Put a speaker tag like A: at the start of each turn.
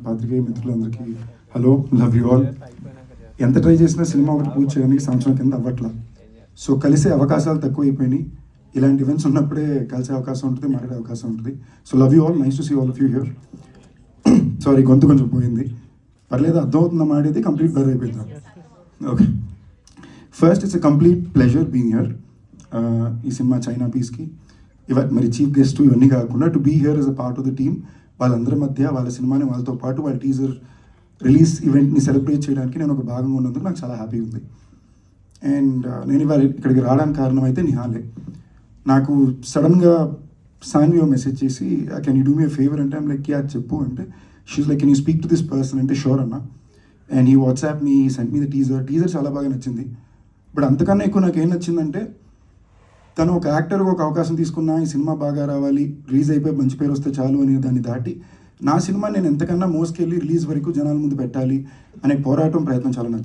A: పాత్రికేయ మిత్రులందరికీ hello, love you all. ఎంత ట్రై చేసినా సినిమా ఒకటి పూర్తి చేయడానికి సంవత్సరం కింద అవ్వట్లా. సో కలిసే అవకాశాలు తక్కువైపోయినాయి. ఇలాంటి ఈవెంట్స్ ఉన్నప్పుడే కలిసే అవకాశం ఉంటుంది, మాట్లాడే అవకాశం ఉంటుంది. So love you all, nice to see all of you here. Sorry, గొంతు కొంచెం పోయింది, పర్లేదు, అర్థమవుతుందా మాడేది, కంప్లీట్ బర్ అయిపోయిందా? Okay, first it's a complete pleasure being here. ఈ సినిమా చైనా పీస్కి మరి చీఫ్ గెస్ట్ ఇవన్నీ కాకుండా to be here is a part of the team. వాళ్ళందరి మధ్య వాళ్ళ సినిమాని వాళ్ళతో పాటు వాళ్ళ టీజర్ రిలీజ్ ఈవెంట్ని సెలబ్రేట్ చేయడానికి నేను ఒక భాగంగా ఉన్నందుకు నాకు చాలా హ్యాపీగా ఉంది. అండ్ నేను ఇవాళ ఇక్కడికి రావడానికి కారణం అయితే నిహాలే. నాకు సడన్గా సాన్వియో మెసేజ్ చేసి can you do me favour అంటే ఐమ్ లైక్ యా చెప్పు అంటే she like can you speak to this person అంటే షూర్ అన్న. అండ్ ఈ WhatsApp me sent me the teaser చాలా బాగా నచ్చింది. బట్ అంతకన్నా ఎక్కువ నాకు ఏం నచ్చిందంటే తను ఒక యాక్టర్గా ఒక అవకాశం తీసుకున్నా, ఈ సినిమా బాగా రావాలి, రిలీజ్ అయిపోయి మంచి పేరు వస్తే చాలు అనే దాన్ని దాటి నా సినిమా నేను ఎంతకన్నా మోసుకెళ్ళి రిలీజ్ వరకు జనాల ముందు పెట్టాలి అనే పోరాటం ప్రయత్నం చాలా నచ్చింది.